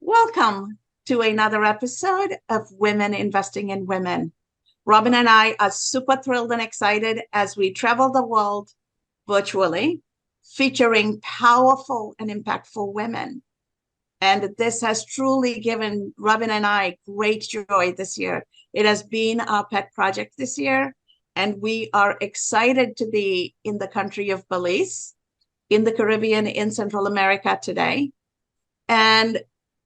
Welcome to another episode of Women Investing in Women. Robin and I are super thrilled and excited as we travel the world virtually, featuring powerful and impactful women. And this has truly given Robin and I great joy this year. It has been our pet project this year, and we are excited to be in the country of Belize, in the Caribbean, in Central America today, and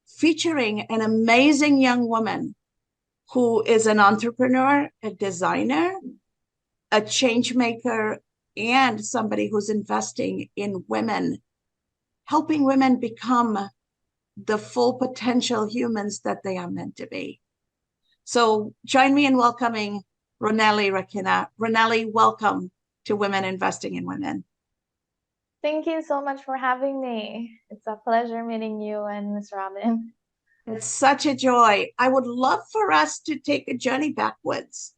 featuring an amazing young woman who is an entrepreneur, a designer, a change maker, and somebody who's investing in women, helping women become the full potential humans that they are meant to be. So join me in welcoming Ronelli Requena. Ronelli, welcome to Women Investing in Women. Thank you so much for having me. It's a pleasure meeting you and Ms. Robin. It's such a joy. I would love for us to take a journey backwards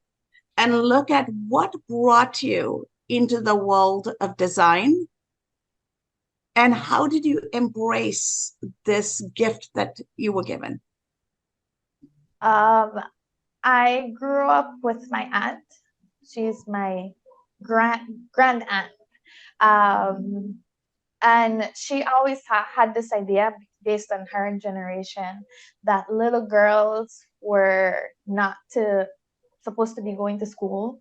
and look at what brought you into the world of design and how did you embrace this gift that you were given? I grew up with my aunt. She's my grand aunt. And she always had this idea based on her generation that little girls were not supposed to be going to school.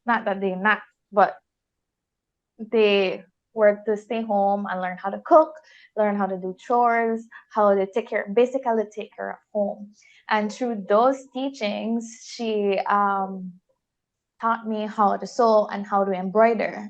Not that they're not, but they were to stay home and learn how to cook, learn how to do chores, how to basically take care of home. And through those teachings, she taught me how to sew and how to embroider.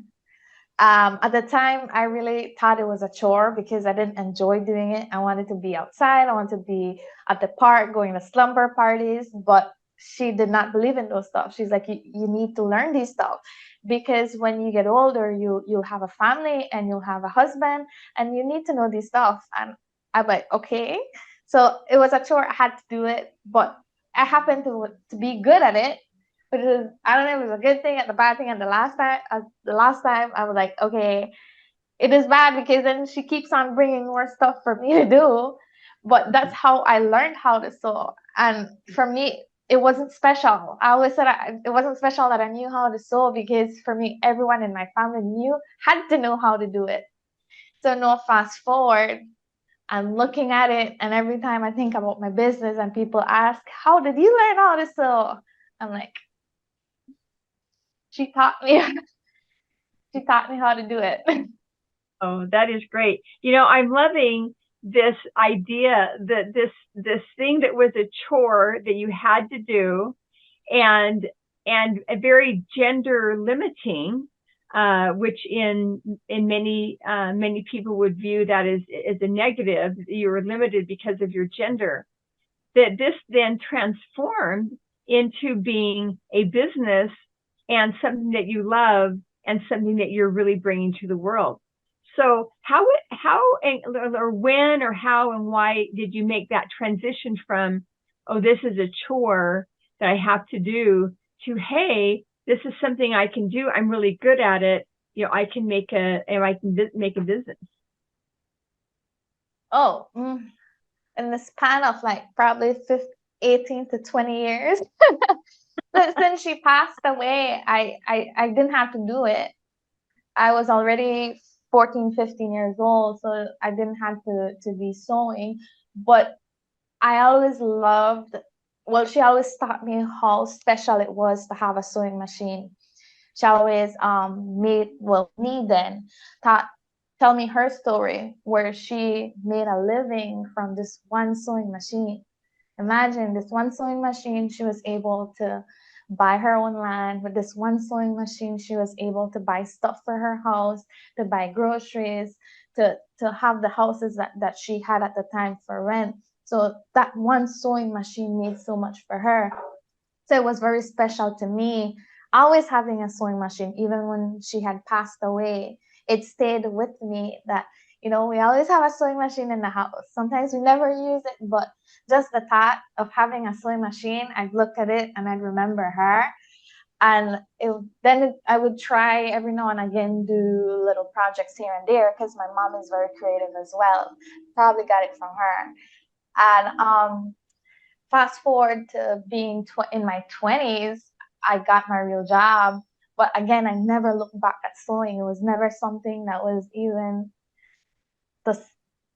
At the time, I really thought it was a chore because I didn't enjoy doing it. I wanted to be outside. I wanted to be at the park, going to slumber parties. But she did not believe in those stuff. She's like, you need to learn these stuff because when you get older, you'll have a family and you'll have a husband and you need to know these stuff. And I'm like, okay. So it was a chore. I had to do it, but I happened to be good at it. But I don't know if it was a good thing, the bad thing, and the last time I was like, okay, it is bad because then she keeps on bringing more stuff for me to do. But that's how I learned how to sew. And for me, it wasn't special. I always said it wasn't special that I knew how to sew because for me, everyone in my family had to know how to do it. So now fast forward, I'm looking at it, and every time I think about my business and people ask, how did you learn how to sew? I'm like, she taught me how to do it. Oh, that is great. You know, I'm loving this idea that this thing that was a chore that you had to do and a very gender limiting, which in many people would view that as a negative. You were limited because of your gender. That this then transformed into being a business and something that you love and something that you're really bringing to the world. So how or when or how and why did you make that transition from, oh, this is a chore that I have to do, to, hey, this is something I can do. I'm really good at it. You know, I can make a business. Oh, in the span of like probably 18 to 20 years. Since she passed away, I didn't have to do it. I was already 14, 15 years old, so I didn't have to be sewing. But I always loved, well, she always taught me how special it was to have a sewing machine. She always tell me her story where she made a living from this one sewing machine. Imagine this one sewing machine, she was able to buy her own land. With this one sewing machine, she was able to buy stuff for her house, to buy groceries, to have the houses that she had at the time for rent. So that one sewing machine made so much for her. So it was very special to me, always having a sewing machine, even when she had passed away. it stayed with me that, you know, we always have a sewing machine in the house. Sometimes we never use it, but just the thought of having a sewing machine, I'd look at it and I'd remember her. And I would try every now and again do little projects here and there because my mom is very creative as well. Probably got it from her. And fast forward to being in my 20s, I got my real job. But again, I never looked back at sewing. It was never something that was even the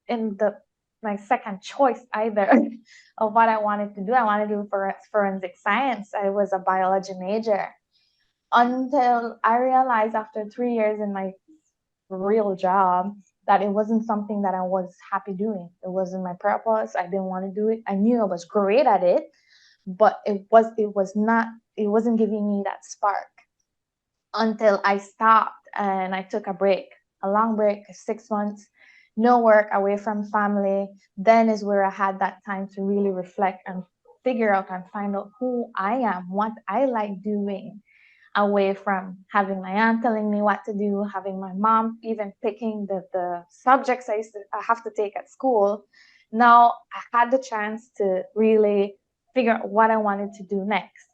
in the my second choice either of what I wanted to do. I wanted to do forensic science. I was a biology major until I realized after 3 years in my real job that it wasn't something that I was happy doing. It wasn't my purpose. I didn't want to do it. I knew I was great at it, but it wasn't giving me that spark until I stopped and I took a break, a long break, 6 months, no work, away from family. Then is where I had that time to really reflect and figure out and find out who I am, what I like doing, away from having my aunt telling me what to do, having my mom even picking the subjects I have to take at school. Now I had the chance to really figure out what I wanted to do next.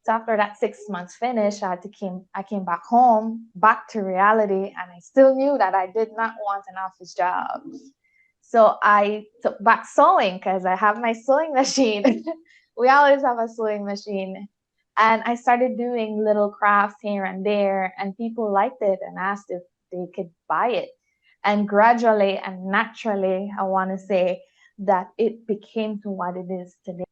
So after that 6 months finished, I came back home, back to reality, and I still knew that I did not want an office job. So I took back sewing because I have my sewing machine. We always have a sewing machine. And I started doing little crafts here and there, and people liked it and asked if they could buy it. And gradually and naturally, I want to say that it became to what it is today.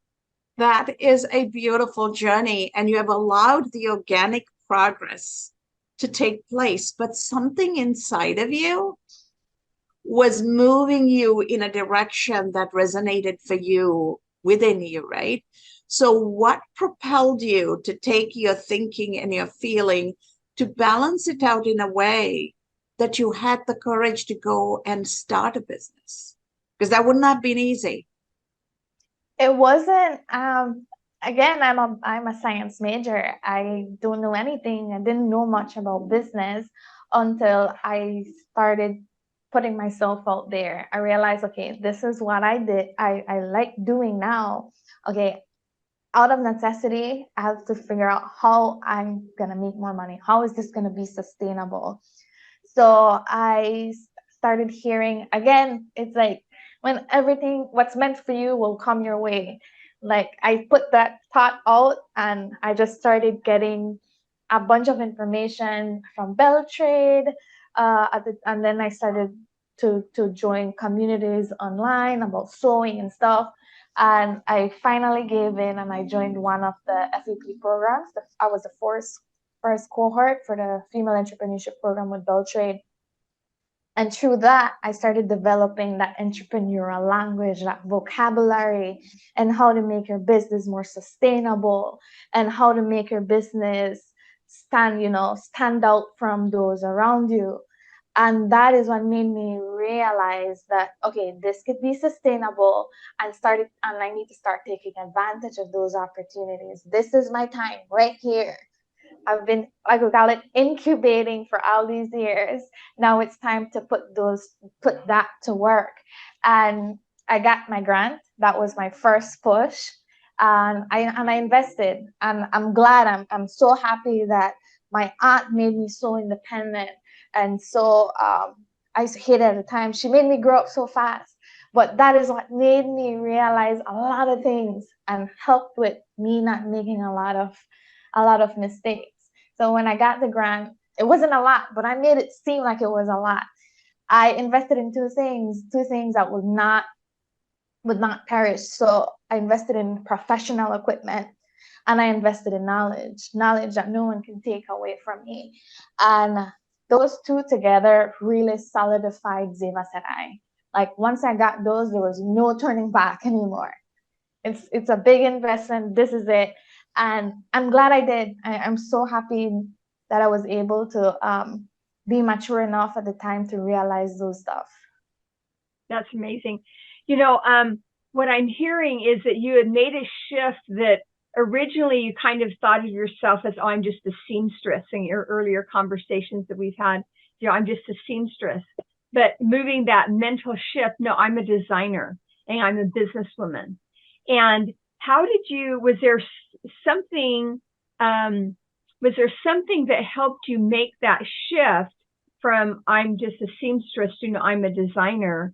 That is a beautiful journey, and you have allowed the organic progress to take place, but something inside of you was moving you in a direction that resonated for you within you, right? So what propelled you to take your thinking and your feeling to balance it out in a way that you had the courage to go and start a business? Because that would not have been easy. It wasn't. Again, I'm a science major. I don't know anything. I didn't know much about business until I started putting myself out there. I realized, okay, this is what I like doing now. Okay, out of necessity, I have to figure out how I'm gonna make more money. How is this gonna be sustainable? So I started hearing again, it's like when everything what's meant for you will come your way. Like I put that thought out and I just started getting a bunch of information from Bell Trade, and then I started to join communities online about sewing and stuff. And I finally gave in and I joined one of the FEP programs. I was the first cohort for the female entrepreneurship program with Bell Trade. And through that, I started developing that entrepreneurial language, that vocabulary, and how to make your business more sustainable and how to make your business stand out from those around you. And that is what made me realize that, okay, this could be sustainable and I need to start taking advantage of those opportunities. This is my time right here. I've been, I could call it incubating for all these years. Now it's time to put that to work. And I got my grant. That was my first push. And I invested. And I'm glad, I'm so happy that my aunt made me so independent. And so I used to hate it at the time. She made me grow up so fast. But that is what made me realize a lot of things and helped with me not making a lot of mistakes. So when I got the grant, it wasn't a lot, but I made it seem like it was a lot. I invested in two things that would not perish. So I invested in professional equipment and I invested in knowledge that no one can take away from me. And those two together really solidified Zayvha Sarai. Like once I got those, there was no turning back anymore. It's a big investment. This is it. And I'm glad I did. I'm so happy that I was able to be mature enough at the time to realize those stuff. That's amazing. You know, what I'm hearing is that you had made a shift that originally you kind of thought of yourself as, oh, I'm just a seamstress in your earlier conversations that we've had I'm just a seamstress. But moving that mental shift, no, I'm a designer and I'm a businesswoman. And how did you, something, was there something that helped you make that shift from I'm just a seamstress to I'm a designer?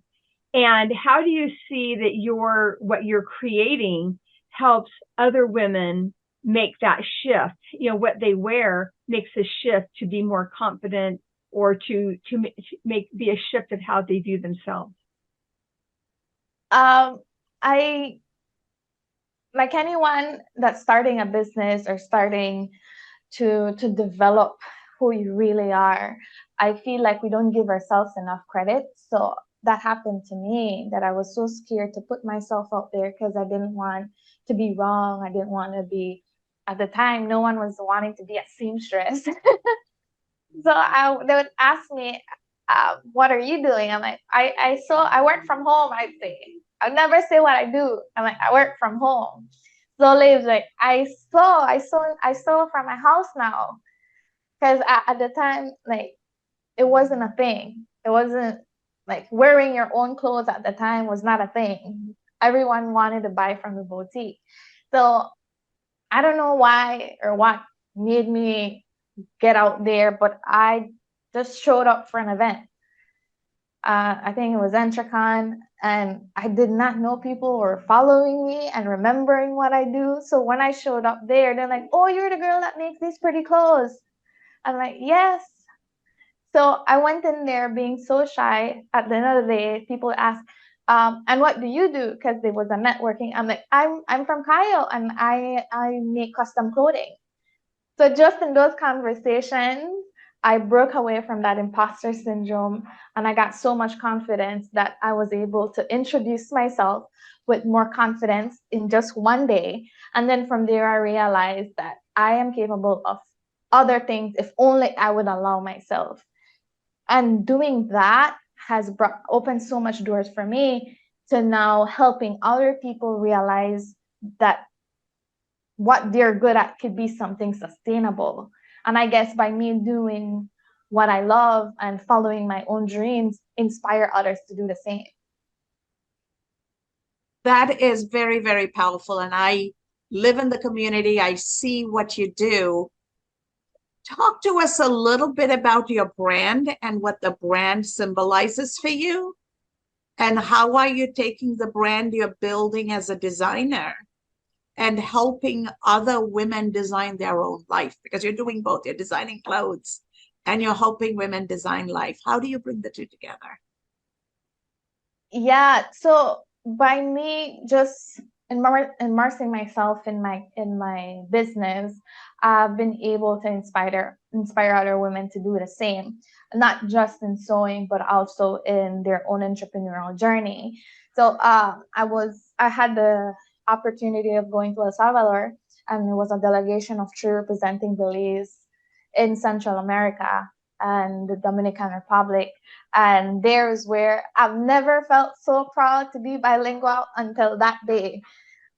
And how do you see that what you're creating helps other women make that shift? What they wear makes a shift to be more confident or to be a shift of how they view themselves. Like anyone that's starting a business or starting to develop who you really are, I feel like we don't give ourselves enough credit. So that happened to me, that I was so scared to put myself out there because I didn't want to be wrong. I didn't want to be, at the time, no one was wanting to be a seamstress. So they would ask me, what are you doing? I'm like, I work from home, I'd say. I'd never say what I do. I'm like, I work from home. Slowly, it's like, I sew from my house now. Because at the time, like, it wasn't a thing. It wasn't like wearing your own clothes at the time was not a thing. Everyone wanted to buy from the boutique. So I don't know why or what made me get out there, but I just showed up for an event. I think it was Entrecon, and I did not know people were following me and remembering what I do. So when I showed up there, they're like, oh, you're the girl that makes these pretty clothes. I'm like, yes. So I went in there being so shy. At the end of the day, people ask, and what do you do? Because there was a networking. I'm like, I'm from Cayo, and I make custom clothing. So just in those conversations, I broke away from that imposter syndrome, and I got so much confidence that I was able to introduce myself with more confidence in just one day. And then from there, I realized that I am capable of other things if only I would allow myself. And doing that has opened so much doors for me to now helping other people realize that what they're good at could be something sustainable. And I guess by me doing what I love and following my own dreams, inspire others to do the same. That is very, very powerful. And I live in the community. I see what you do. Talk to us a little bit about your brand and what the brand symbolizes for you. And how are you taking the brand you're building as a designer and helping other women design their own life? Because you're doing both. You're designing clothes and you're helping women design life. How do you bring the two together? Yeah, so by me just immersing myself in my business, I've been able to inspire other women to do the same, not just in sewing, but also in their own entrepreneurial journey. So I had the opportunity of going to El Salvador, and it was a delegation of true representing Belize in Central America and the Dominican Republic. And there's where I've never felt so proud to be bilingual until that day.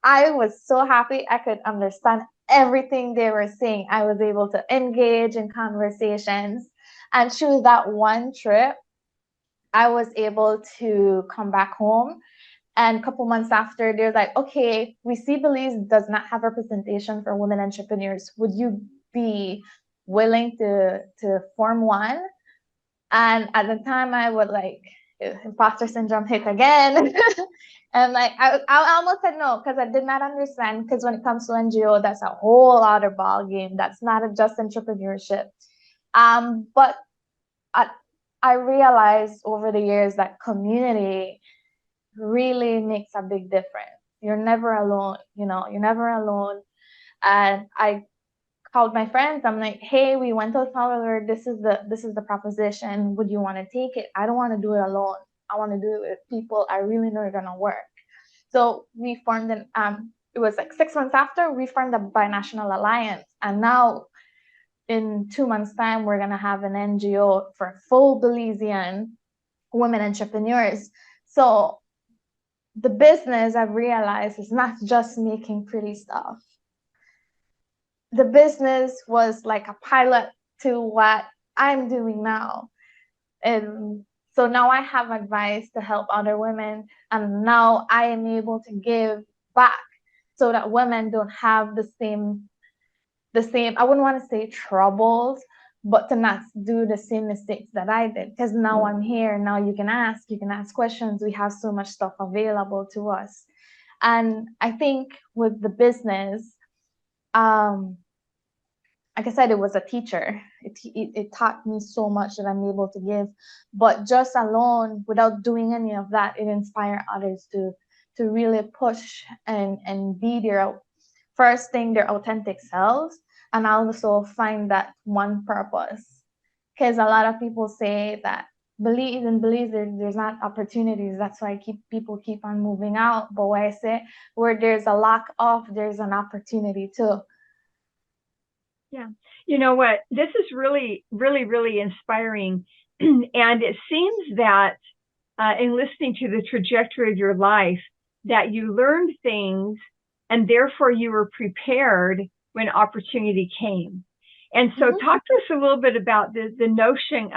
I was so happy I could understand everything they were saying. I was able to engage in conversations. And through that one trip, I was able to come back home. And a couple months after, they're like, okay, we see Belize does not have representation for women entrepreneurs. Would you be willing to form one? And at the time, I would like, imposter syndrome hit again. And like, I almost said no, because I did not understand. Because when it comes to NGO, that's a whole other ball game. That's not just entrepreneurship. But I realized over the years that community really makes a big difference. You're never alone, you're never alone. And I called my friends. I'm like, hey, we went to El Salvador. This is the proposition. Would you want to take it? I don't want to do it alone. I want to do it with people I really know are gonna work. So we formed it was like 6 months after we formed a binational alliance. And now in 2 months' time, we're gonna have an NGO for full Belizean women entrepreneurs. So the business, I've realized, is not just making pretty stuff. The business was like a pilot to what I'm doing now. And so now I have advice to help other women, and now I am able to give back so that women don't have the same, I wouldn't want to say troubles, but to not do the same mistakes that I did. Because now I'm here, now you can ask questions. We have so much stuff available to us. And I think with the business, like I said, it was a teacher. It taught me so much that I'm able to give. But just alone, without doing any of that, it inspired others to really push and be their first thing, their authentic selves, and also find that one purpose. Because a lot of people say that Belize, there's not opportunities. That's why people keep on moving out. But what I say, where there's a lack of, there's an opportunity too. Yeah. You know what? This is really, really, really inspiring. And it seems that in listening to the trajectory of your life, that you learned things and therefore you were prepared when opportunity came. And so talk to us a little bit about the notion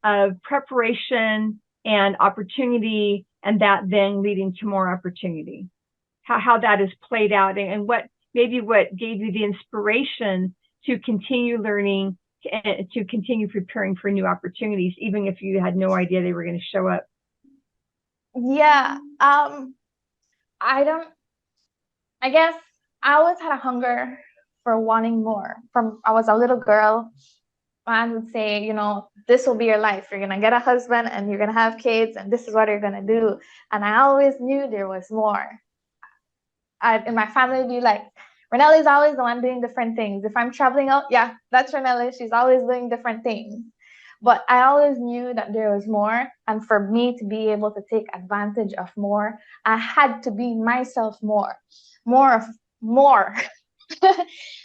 of preparation and opportunity, and that then leading to more opportunity, how that is played out, and what gave you the inspiration to continue learning and to continue preparing for new opportunities, even if you had no idea they were going to show up. Yeah. I guess I always had a hunger for wanting more. From I was a little girl, my would say, this will be your life. You're gonna get a husband and you're gonna have kids, and this is what you're gonna do. And I always knew there was more. In my family would be like, Ronelli's always the one doing different things. If I'm traveling out, yeah, that's Ronelli. She's always doing different things. But I always knew that there was more. And for me to be able to take advantage of more, I had to be myself more, more,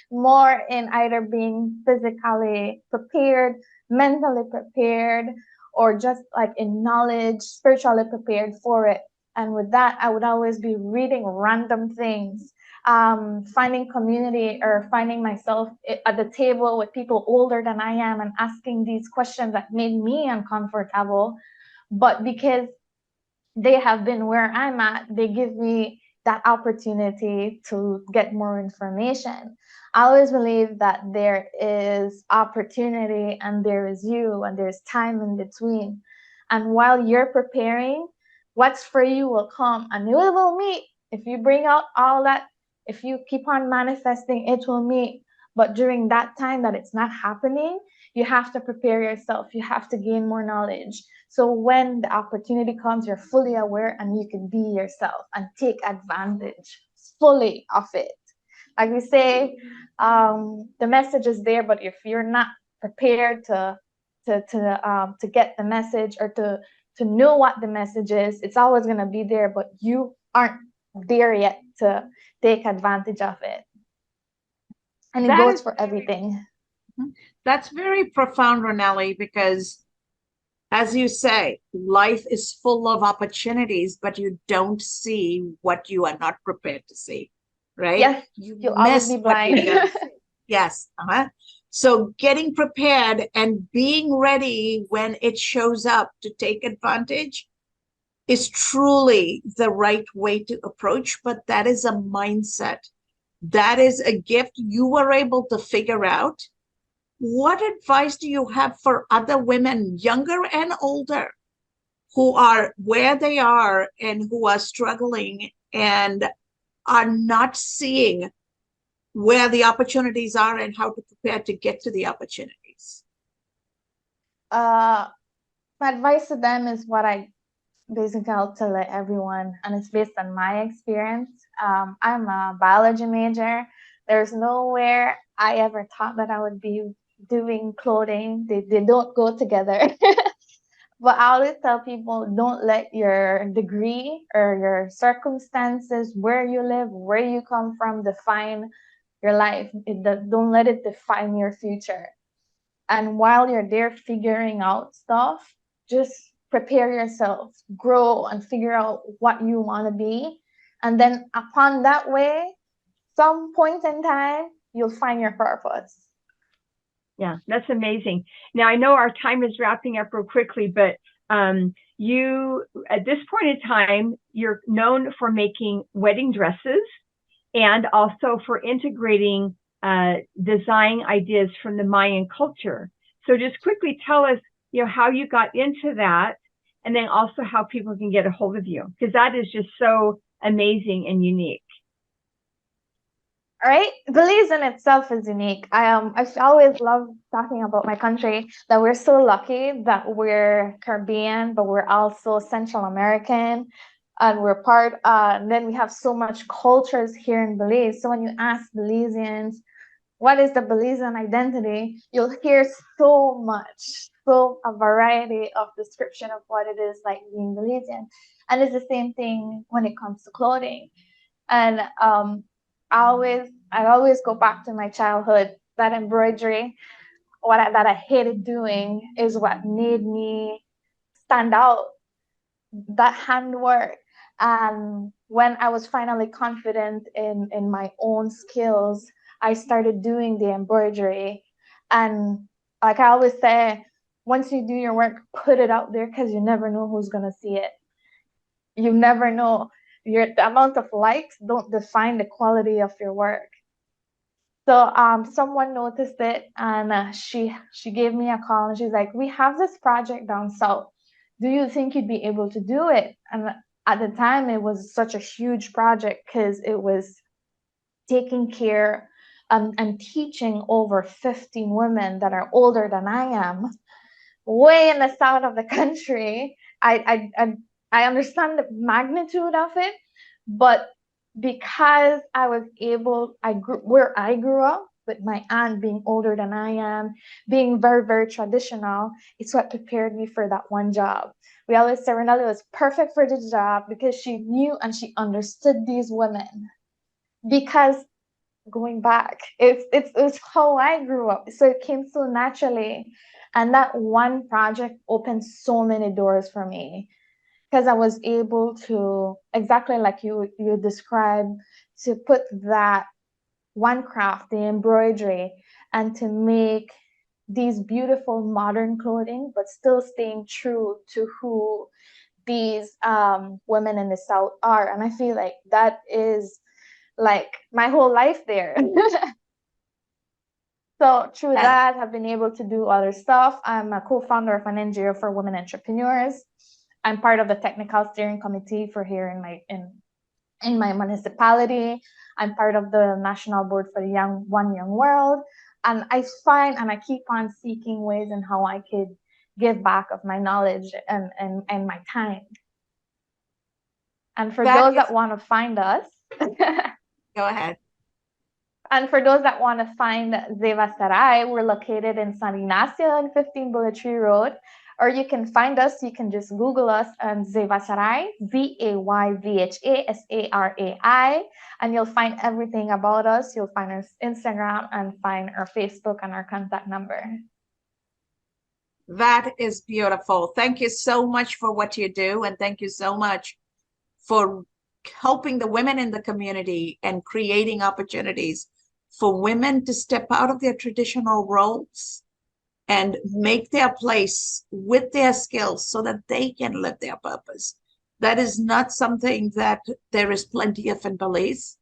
more in either being physically prepared, mentally prepared, or just like in knowledge, spiritually prepared for it. And with that, I would always be reading random things, finding community or finding myself at the table with people older than I am and asking these questions that made me uncomfortable. But because they have been where I'm at, they give me that opportunity to get more information. I always believe that there is opportunity and there is you and there's time in between. And while you're preparing, what's for you will come and it will meet. If you bring out all that, if you keep on manifesting, it will meet. But during that time that it's not happening, you have to prepare yourself. You have to gain more knowledge. So when the opportunity comes, you're fully aware and you can be yourself and take advantage fully of it. Like we say, the message is there, but if you're not prepared to get the message or to know what the message is, it's always going to be there, but you aren't there yet to take advantage of it. And it goes for everything. That's very profound, Ronelli, because as you say, life is full of opportunities, but you don't see what you are not prepared to see, right? Yes, you'll always be blind. Yes. So getting prepared and being ready when it shows up to take advantage is truly the right way to approach, but that is a mindset. That is a gift you were able to figure out. What advice do you have for other women, younger and older, who are where they are and who are struggling and are not seeing where the opportunities are and how to prepare to get to the opportunities? My advice to them is what I basically I'll tell everyone, and it's based on my experience. I'm a biology major. There's nowhere I ever thought that I would be doing clothing. They don't go together. But I always tell people, don't let your degree or your circumstances, where you live, where you come from, define your life. Don't let it define your future. And while you're there figuring out stuff, just prepare yourself, grow, and figure out what you want to be. And then upon that way, some point in time, you'll find your purpose. Yeah, that's amazing. Now I know our time is wrapping up real quickly, but you at this point in time, you're known for making wedding dresses and also for integrating design ideas from the Mayan culture. So just quickly tell us, how you got into that, and then also how people can get a hold of you, because that is just so amazing and unique. All right, Belize in itself is unique. I always love talking about my country, that we're so lucky that we're Caribbean, but we're also Central American, and we're part. And then we have so much cultures here in Belize. So when you ask Belizeans, what is the Belizean identity, you'll hear so a variety of description of what it is like being Belizean. And it's the same thing when it comes to clothing. And I always go back to my childhood. That embroidery, that I hated doing, is what made me stand out. That handwork. And when I was finally confident in my own skills, I started doing the embroidery. And like I always say, once you do your work, put it out there, because you never know who's gonna see it. You never know. The amount of likes don't define the quality of your work. So someone noticed it, and she gave me a call, and she's like, "We have this project down south. Do you think you'd be able to do it?" And at the time, it was such a huge project, because it was taking care and teaching over 15 women that are older than I am, way in the south of the country. I understand the magnitude of it, but because where I grew up, with my aunt being older than I am, being very, very traditional, it's what prepared me for that one job. We always say Ronelli was perfect for the job because she knew and she understood these women. Because going back, it's how I grew up. So it came so naturally. And that one project opened so many doors for me, because I was able to, exactly like you described, to put that one craft, the embroidery, and to make these beautiful modern clothing, but still staying true to who these women in the South are. And I feel like that is like my whole life there. So through that, I've been able to do other stuff. I'm a co-founder of an NGO for women entrepreneurs. I'm part of the technical steering committee for here in my municipality. I'm part of the national board for the One Young World. And I find, and I keep on seeking ways in how I could give back of my knowledge and my time. And for those that want to find us, go ahead. And for those that want to find Zayvha Sarai, we're located in San Ignacio on 15 Bullet Tree Road. Or you can find us, you can just Google us on Zayvha Sarai, Zayvha Sarai, and you'll find everything about us. You'll find our Instagram and find our Facebook and our contact number. That is beautiful. Thank you so much for what you do. And thank you so much for helping the women in the community and creating opportunities for women to step out of their traditional roles and make their place with their skills so that they can live their purpose. That is not something that there is plenty of in Belize.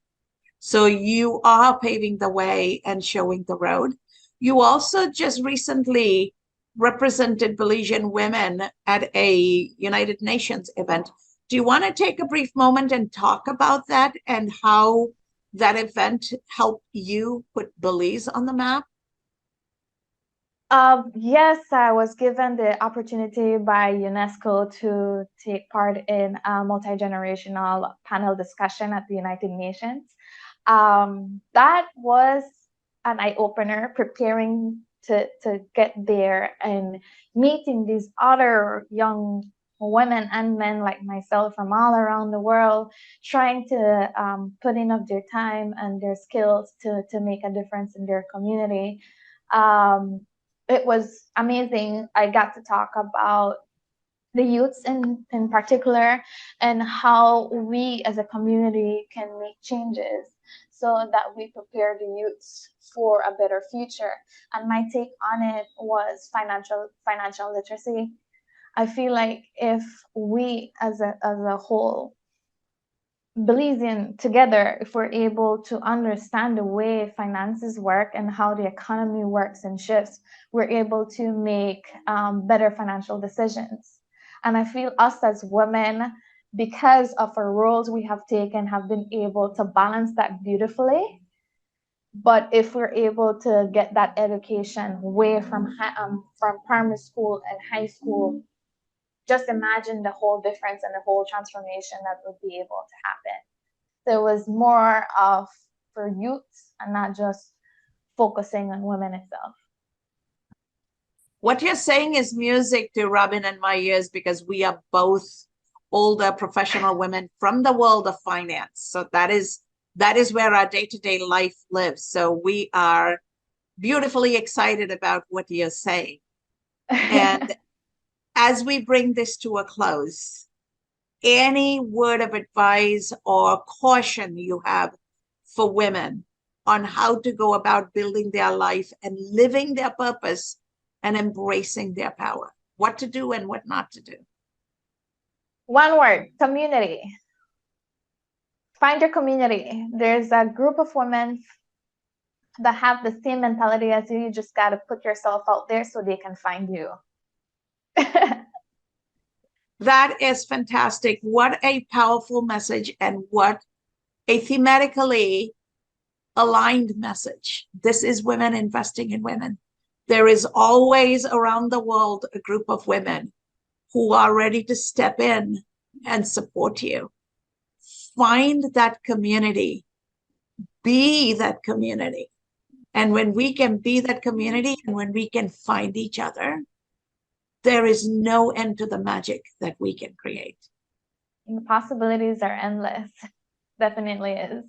So you are paving the way and showing the road. You also just recently represented Belizean women at a United Nations event. Do you want to take a brief moment and talk about that and how that event helped you put Belize on the map? Yes, I was given the opportunity by UNESCO to take part in a multi-generational panel discussion at the United Nations. That was an eye-opener, preparing to get there and meeting these other young women and men like myself from all around the world, trying to put in of their time and their skills to make a difference in their community. It was amazing. I got to talk about the youths in particular and how we as a community can make changes so that we prepare the youths for a better future. And my take on it was financial literacy. I feel like if we as a whole, Belizean together, if we're able to understand the way finances work and how the economy works and shifts, we're able to make better financial decisions. And I feel us as women, because of our roles we have taken, have been able to balance that beautifully. But if we're able to get that education way from primary school and high school, just imagine the whole difference and the whole transformation that would be able to happen. There was more of for youths and not just focusing on women itself. What you're saying is music to Robin and my ears, because we are both older professional women from the world of finance. So that is where our day-to-day life lives. So we are beautifully excited about what you're saying. And as we bring this to a close, any word of advice or caution you have for women on how to go about building their life and living their purpose and embracing their power, what to do and what not to do? One word: community. Find your community. There's a group of women that have the same mentality as you. You just got to put yourself out there so they can find you. That is fantastic. What a powerful message, and what a thematically aligned message. This is women investing in women. There is always around the world a group of women who are ready to step in and support you. Find that community, be that community. And when we can be that community and when we can find each other, there is no end to the magic that we can create. The possibilities are endless. Definitely is.